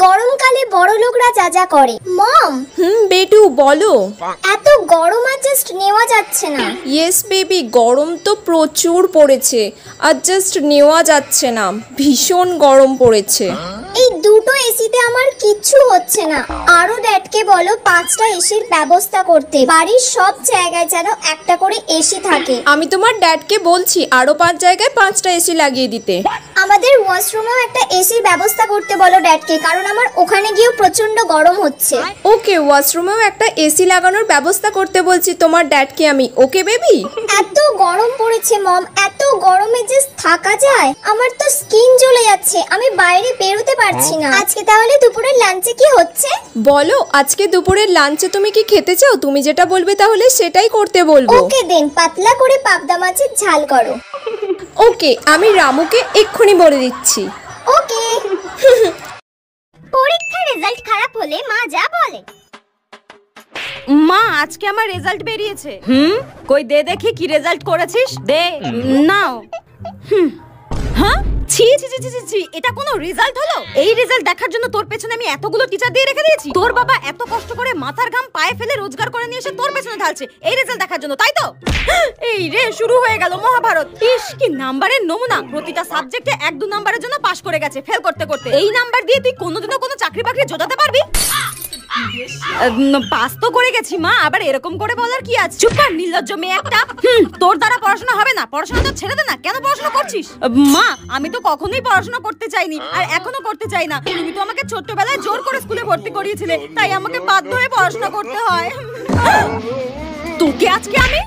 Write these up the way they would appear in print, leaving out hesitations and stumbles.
গরমকালে বড় লোকরা যা যা করে। মম। বেটু বলো। এত গরম আর জাস্ট নেওয়া যাচ্ছে না। ইয়েস বেবি, গরম তো প্রচুর পড়েছে আর জাস্ট নেওয়া যাচ্ছে না, ভীষণ গরম পড়েছে। এই দুটো এসিতে আমার কিচ্ছু হচ্ছে না। আরো ড্যাডকে বলো 5টা এসির ব্যবস্থা করতে, বাড়ির সব জায়গায় যেন একটা করে এসি থাকে। আমি তোমার ড্যাডকে বলছি আরো 5 জায়গায় 5টা এসি লাগিয়ে দিতে। আমাদের ওয়াশরুমেও একটা এসির ব্যবস্থা করতে বলো ড্যাডকে, কারণ আমার ওখানে গিয়েও প্রচন্ড গরম হচ্ছে। ওকে, ওয়াশরুমেও একটা এসি লাগানোর ব্যবস্থা করতে বলছি তোমার ড্যাডকে আমি। Okay baby. এত গরম পড়েছে মম, এত গরমে যে থাকা যায়? আমার তো স্কিন জ্বলে যাচ্ছে, আমি বাইরে বেরোতে পারছি না। আজকে তাহলে দুপুরের লাঞ্চে কি হচ্ছে বলো? আজকে দুপুরের লাঞ্চে তুমি কি খেতে চাও? তুমি যেটা বলবে তাহলে সেটাই করতে বলবো। ওকে দেন, পাতলা করে পাবদা মাছের ঝাল করো। ওকে, আমি রামুকে এক্ষুনি বলে দিচ্ছি। ওকে। পরীক্ষার রেজাল্ট খারাপ হলে মা যা বলে। মা, আজকে আমার রেজাল্ট বেরিয়েছে। কই দে দেখি কি রেজাল্ট করেছিস, দে। নাও। হ্যাঁ, ছি ছি ছি ছি ছি, এটা কোনো রেজাল্ট হলো? এই রেজাল্ট দেখার জন্য তোর পেছনে আমি এতগুলো টিচার দিয়ে রেখে দিয়েছি। তোর বাবা এত কষ্ট করে মাথার ঘাম পায়ে ফেলে রোজগার করে নিয়ে এসে তোর পেছনে ঢালছে এই রেজাল্ট দেখার জন্য, তাই তো? এই রে, শুরু হয়ে গেল মহাভারত। ইস, কি নাম্বারের নমুনা! প্রতিটা সাবজেক্টে 1-2 নাম্বারের জন্য পাস করে গেছে ফেল করতে করতে। এই নাম্বার দিয়ে তুই কোনোদিনও কোনো চাকরি বাকরি জোটাতে পারবি? পাস তো করে গেছি মা, আবার এরকম করে বলার কি আছে? চুপ কর নির্লজ্জ মেয়ে একটা। তোর দ্বারা পড়াশোনা হবে না, পড়াশোনা তো ছেড়ে দে না। কেন পড়াশোনা করছিস? মা, আমি তো কখনোই পড়াশোনা করতে চাইনি আর এখনো করতে চাই না। তুমি তো আমাকে ছোট্টবেলায় জোর করে স্কুলে ভর্তি করিয়েছিলে, তাই আমাকে বাধ্য হয়ে পড়াশোনা করতে হয়। তোকে আজকে আমি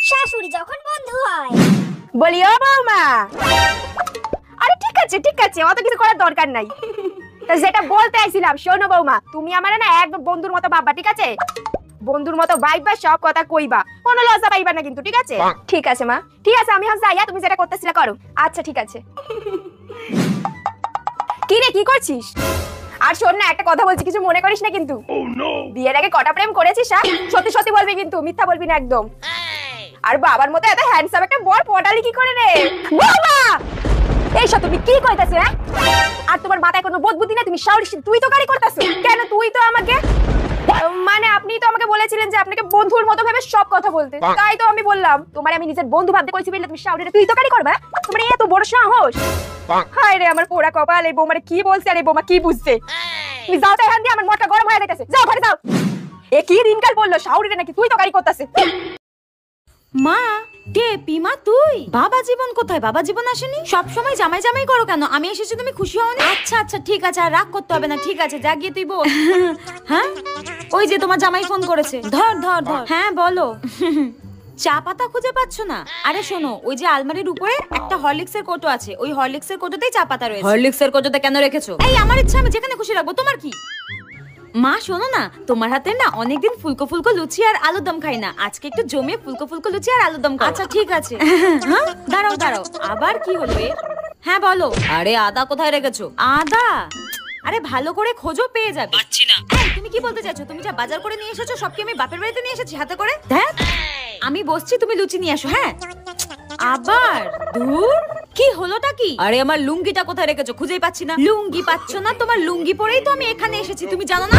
শাশুড়ি যখন বন্ধু হয়। বলি ও বৌমা, আরে ঠিক আছে ঠিক আছে, অত কিছু করার দরকার নাই। যেটা বলতে আইছিলাম শোনো বৌমা, তুমি আমার না একদম বন্ধুর মতো ভাববা, ঠিক আছে? বন্ধুর মতো ভাইবা, সব কথা কইবা, কোনো লজ্জা পাইবা না কিন্তু, ঠিক আছে? ঠিক আছে মা, ঠিক আছে, আমি হ্যাঁ যাইয়া, তুমি যেটা করতেছিলা করো। আচ্ছা ঠিক আছে। কি রে, কি করছিস? আর শোন না, একটা কথা বলছি, কিছু মনে করিস না কিন্তু। বিয়ের আগে কটা প্রেম করেছিস? সত্যি সত্যি বলবি কিন্তু, মিথ্যা বলবি না একদম। আর বাবার মতো এত হ্যান্ডসাম একটা বর পটালি কি করে রে? বাবা, এই সব তুমি কি কইতাছ? আর তোমার মাথায় কোনো বোধ বুদ্ধি না? তুমি শাওরি তুই তো গাড়ি করতেছ কেন? তুই তো আমাকে, মানে আপনি তো আমাকে বলেছিলেন যে আপনাকে বন্ধুর মতো ভাবে সব কথা বলতে, তাই তো আমি বললাম। তোমার আমি নিজের বন্ধু ভাবতে কইছি বলে তুমি শাওরি তুই তো গাড়ি করবা? তোমার এত বড় সাহস! হায় রে আমার পোড়া কপাল, এই বৌমারে কি বলছে আর এই বৌমা কি বুঝছে? তুমি যাও তো এখান দিয়ে, আমার মাথা গরম হয়ে যাইতেছে। যাও ঘরে যাও। এ কি দিনকাল বললো, শাওরি নাকি তুই তো গাড়ি করতেছে? মা, কে পিমা তুই? বাবা জীবন কোথায়? বাবা জীবন আসেনি? সব সময় জামাই জামাই করো কেন? আমি এসেছি তুমি খুশি হও না? আচ্ছা আচ্ছা ঠিক আছে, আর রাগ করতে হবে না, ঠিক আছে, যা গিয়ে তুই বল। হ্যাঁ, ওই যে তোমার জামাই ফোন করেছে, ধর ধর ধর। হ্যাঁ বলো। চা পাতা খুঁজে পাচ্ছ না? আরে শোনো, ওই যে আলমারির উপরে একটা হরলিক্সের কৌটো আছে, ওই হরলিক্সের কৌটোতেই চা পাতা রয়েছে। হরলিক্সের কৌটোতে কেন রেখেছো? এই আমার ইচ্ছা, আমি যেখানে খুশি রাখবো, তোমার কি? মা শোনো না, তোমার হাতে না অনেকদিন ফুলকো ফুলকো লুচি আর আলুর দম খাই না, আজকে একটু জমিয়ে ফুলকো ফুলকো লুচি আর আলুর দম খাও। আচ্ছা ঠিক আছে। দাঁড়াও দাঁড়াও, আবার কি হলো এর? হ্যাঁ বলো। আরে আদা কোথায় রেখেছো? আদা? আরে ভালো করে খোঁজো, পেয়ে যাবে। পাচ্ছি না। তুমি কি বলতে চাইছো? তুমি যা বাজার করে নিয়ে এসেছো সব কি আমি বাপের বাড়িতে নিয়ে এসেছি হাতে করে? দেখ, আমি বসছি, তুমি লুচি নিয়ে আসো। হ্যাঁ আবার দূর, কি হলোটা কি? আরে আমার লুঙ্গিটা কোথায় রেখেছো? খুঁজেই পাচ্ছি না। লুঙ্গি পাচ্ছ না? তোমার লুঙ্গি পরেই তো আমি এখানে এসেছি, তুমি জানো না?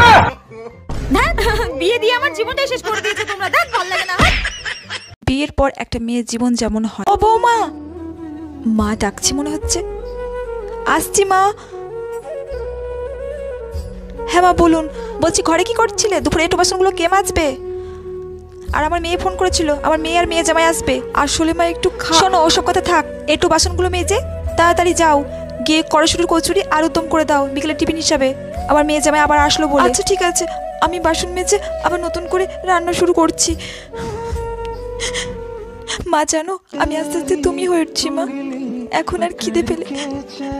বিয়ে দিয়ে আমার জীবনটাই শেষ করে দিয়েছো তোমরা। দেখ, ভালো লাগে না। বিয়ের পর একটা মেয়ের জীবন যেমন হয়। ও বৌমা, মা ডাকছি মনে হচ্ছে। আসছি মা। হ্যাঁ মা বলুন। বলছি ঘরে কি করছিলে? দুপুরে এঁটো বাসনগুলো কে মাজবে? আর আমার মেয়ে ফোন করেছিল, আমার মেয়ে আর মেয়ে জামাই আসবে। আসলে মা একটু শোনো, ওসব কথা থাক, এঁটো বাসনগুলো মেজে তাড়াতাড়ি যাও, গিয়ে কড়াইশুঁটির কচুরি আর উদ্যম করে দাও বিকেলে টিফিন হিসাবে। আমার মেয়ে জামাই আবার আসলো বলে। আচ্ছা ঠিক আছে, আমি বাসন মেজে আবার নতুন করে রান্না শুরু করছি। মা জানো, আমি আস্তে আস্তে তুমি হয়ে উঠছি মা। এখন আর খিদে পেলে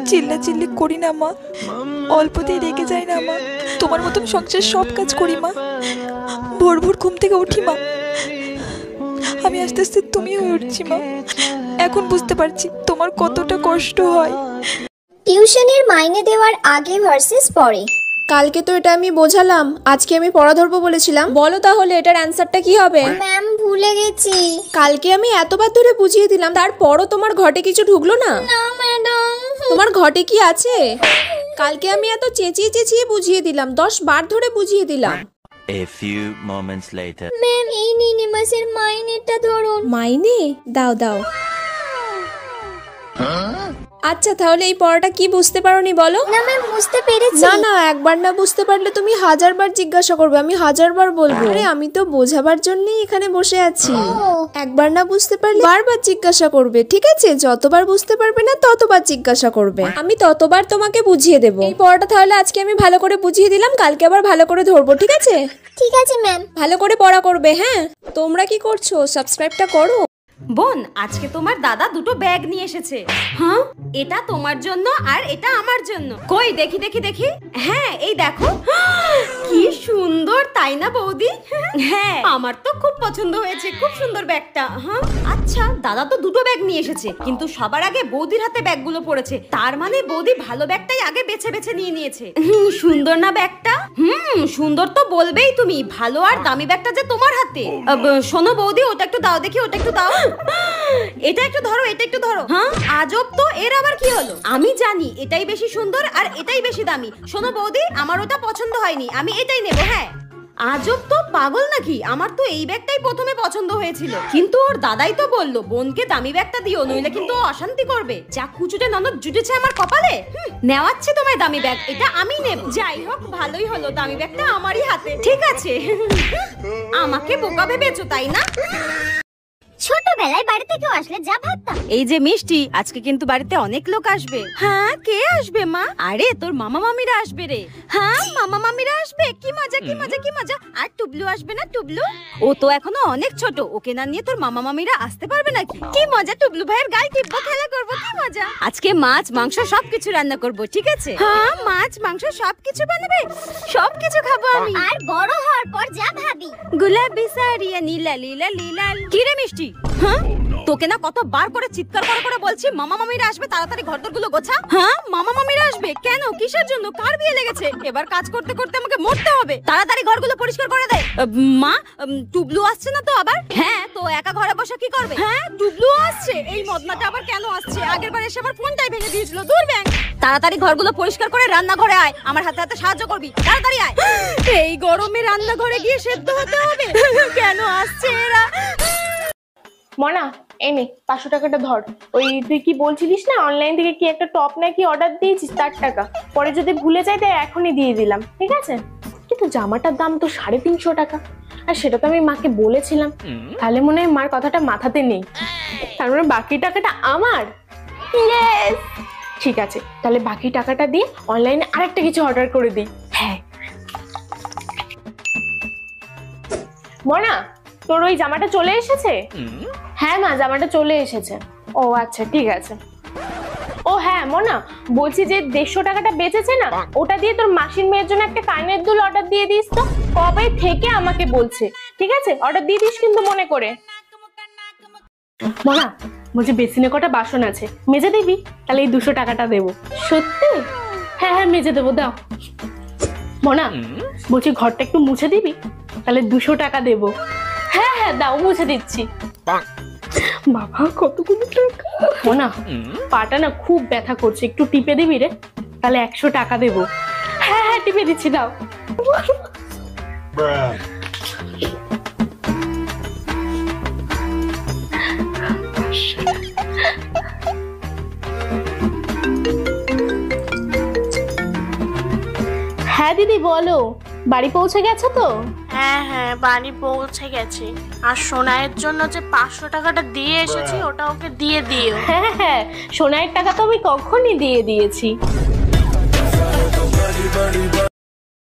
চিল্লা চিল্লি করি না মা, অল্পতেই রেগে যাই না মা। তোমার মতন সংসার সব কাজ করি মা, ভোর ভোর ঘুম থেকে উঠি মা। আমি আস্তে আস্তে তুমি হয়ে উঠছি মা। এখন বুঝতে পারছি তোমার কতটা কষ্ট হয়। টিউশনের মাইনে দেওয়ার আগে ভার্সেস পরে। কালকে তো এটা আমি বোঝালাম, আজকে আমি পড়া ধরবো বলেছিলাম। বলো তাহলে এটার অ্যান্সারটা কি হবে? ম্যাম ভুলে গেছি। কালকে আমি এতবার ধরে বুঝিয়ে দিলাম, তারপরও তোমার ঘটে কিছু ঢুকলো না? না ম্যাডাম। তোমার ঘটে কি আছে? কালকে আমি এত চেঁচিয়ে চেঁচিয়ে বুঝিয়ে দিলাম, 10 বার ধরে বুঝিয়ে দিলাম। A few moments later. Ma'am, এই নিন মাসের মাইনেটা ধরুন। মাইনে? দাও দাও। আচ্ছা, তাহলে এই পড়াটা কি বুঝতে পারোনি বলো? না ম্যাম, বুঝতে পেরেছি। না না, একবার না বুঝতে পারলে তুমি 1000 বার জিজ্ঞাসা করবে, আমি 1000 বার বলবো। আরে আমি তো বোঝাবার জন্যই এখানে বসে আছি। একবার না বুঝতে পারলে বারবার জিজ্ঞাসা করবে, ঠিক আছে? যতবার বুঝতে পারবে না ততবার জিজ্ঞাসা করবে, আমি ততবার তোমাকে বুঝিয়ে দেবো। এই পড়াটা তাহলে আজকে আমি ভালো করে বুঝিয়ে দিলাম, কালকে আবার ভালো করে ধরবো, ঠিক আছে? ঠিক আছে ম্যাম। ভালো করে পড়া করবে। হ্যাঁ, তোমরা কি করছো? সাবস্ক্রাইবটা করো। বোন, আজকে তোমার দাদা দুটো ব্যাগ নিয়ে এসেছে। হ্যাঁ, এটা তোমার জন্য আর এটা আমার জন্য। কই দেখি দেখি দেখি। হ্যাঁ, এই দেখো। কি সুন্দর, তাই না বৌদি? হ্যাঁ, আমার তো খুব পছন্দ হয়েছে, খুব সুন্দর ব্যাগটা। হ্যাঁ, আচ্ছা, দাদা তো দুটো ব্যাগ নিয়ে এসেছে, কিন্তু সবার আগে বৌদির হাতে ব্যাগগুলো পড়েছে। তার মানে বৌদি ভালো ব্যাগটাই আগে বেছে বেছে নিয়ে নিয়েছে। সুন্দর না ব্যাগটা? সুন্দর তো বলবেই তুমি, ভালো আর দামি ব্যাগটা যে তোমার হাতে। শোনো বৌদি, ওটা একটু দাও দেখি, ওটা একটু দাও। এটা একটু ধরো, এটা একটু ধরো। হ্যাঁ, আজব তো, এর আবার কি হলো? আমি জানি এটাই বেশি সুন্দর আর এটাই বেশি দামি। শোনো বৌদি, আমার ওটা পছন্দ হয়নি, আমি এটাই নেব। হ্যাঁ, আজব তো, পাগল নাকি? আমার তো এই ব্যাগটাই প্রথমে পছন্দ হয়েছিল, কিন্তু ওর দাদাই তো বললো বোনকে দামি ব্যাগটা দিও, নইলে কিন্তু ও অশান্তি করবে। যা কুচুটে ননদ জুটেছে আমার কপালে। নেওয়াচ্ছে তোমায় দামি ব্যাগ, এটা আমি নেব। যাই হোক, ভালোই হলো, দামি ব্যাগটা আমারই হাতে। ঠিক আছে, আমাকে বোকা ভেবেছো তাই না? ছোটবেলায় বাড়িতে কেউ আসলে যা ভাবতাম, এই যে মিষ্টি, আজকে কিন্তু বাড়িতে অনেক লোক আসবে। হ্যাঁ, কে আসবে মা? আরে তোর মামা মামিরা আসবে রে। হ্যাঁ, মামা মামিরা আসবে, কি মজা কি মজা কি মজা। আর টুবলু আসবে না? টুবলু ও তো এখনো অনেক ছোট, ওকে না নিয়ে তোর মামা মামিরা আসতে পারবে নাকি? কি মজা, টুবলু ভাইয়ের গায়ে টিপবো, খেলা করবো, কি মজা। আজকে মাছ মাংস সবকিছু রান্না করব, ঠিক আছে? হ্যাঁ, মাছ মাংস সবকিছু বানাবে, সবকিছু খাবো আমি। আর বড় হওয়ার পর যা ভাবি, গুলাবি সারিয়া নীলা লীলা লীলাল। কি রে মিষ্টি? হ্যাঁ, তোকে না কতবার করে চিৎকার করে করে বলছি মামা মামিরা আসবে, তাড়াতাড়ি ঘরদোরগুলো গোছা। হ্যাঁ, মামা মামিরা আসবে কেন? কিসের জন্য? কার বিয়ে লেগেছে? এবার কাজ করতে করতে আমাকে মরতে হবে, তাড়াতাড়ি ঘরগুলো পরিষ্কার করে দে। মা, টুবলু আসছে না তো আবার? হ্যাঁ, তো একা ঘরে বসে কি করবে? হ্যাঁ, টুবলু আসছে, এই মদনাটা আবার কেন আসছে? আগের বার এসে আমার ফোনটাই ভেঙে দিয়েছিল, দূর ব্যাং। তাড়াতাড়ি ঘরগুলো পরিষ্কার করে রান্নাঘরে আয়, আমার হাতে হাতে সাহায্য করবি, তাড়াতাড়ি আয়। এই গরমে রান্নাঘরে গিয়ে সেদ্ধ হতে হবে? কেন আসছে এরা? মনা, এই নে 500 টাকাটা ধর। ওই তুই কি বলছিলিস না, অনলাইন থেকে কি একটা টপ নাকি অর্ডার দিয়েছিস, 4 টাকা। পরে যদি ভুলে যাই তাই এখনই দিয়ে দিলাম, ঠিক আছে? কিন্তু জামাটার দাম তো 350 টাকা, আর সেটা তো আমি মাকে বলেছিলাম। তাহলে মনে হয় মার কথাটা মাথাতে নেই, তার মানে বাকি টাকাটা আমার। ইয়েস, ঠিক আছে, তাহলে বাকি টাকাটা দিয়ে অনলাইনে আরেকটা কিছু অর্ডার করে দিই। হ্যাঁ মনা, তোর ওই জামাটা চলে এসেছে? হ্যাঁ মা, জামাটা চলে এসেছে। ও আচ্ছা, ঠিক আছে। ও হ্যাঁ মনা, বলছি যে 150 টাকাটা বেঁচেছে না, ওটা দিয়ে তোর মাসির মেয়ের জন্য একটা কানের দুল অর্ডার দিয়ে দিস তো। কবে থেকে আমাকে বলছে, ঠিক আছে? অর্ডার দিয়ে দিস কিন্তু মনে করে। মনা, বলছি বেসিনে কটা বাসন আছে, মেজে দিবি? তাহলে এই 200 টাকাটা দেবো। সত্যি? হ্যাঁ হ্যাঁ, মেজে দেবো, দাও। মনা, বলছি ঘরটা একটু মুছে দিবি? তাহলে 200 টাকা দেবো। হ্যাঁ হ্যাঁ, দাও, মুছে দিচ্ছি। বাবা, কতগুলো টাকা! মনা, পাটা না খুব ব্যথা করছে, একটু টিপে দিবি রে? তাহলে 100 টাকা দেবো। হ্যাঁ হ্যাঁ, টিপে দিচ্ছি, দাও। হ্যাঁ দিদি, বলো। বাড়ি পৌঁছে গেছো তো? হ্যাঁ হ্যাঁ, বাড়ি পৌঁছে গেছি। আর সোনাইয়ের জন্য যে 500 টাকাটা দিয়ে এসেছি, ওটা ওকে দিয়ে দিও। হ্যাঁ হ্যাঁ, সোনাইয়ের টাকা তো আমি কখনই দিয়ে দিয়েছি।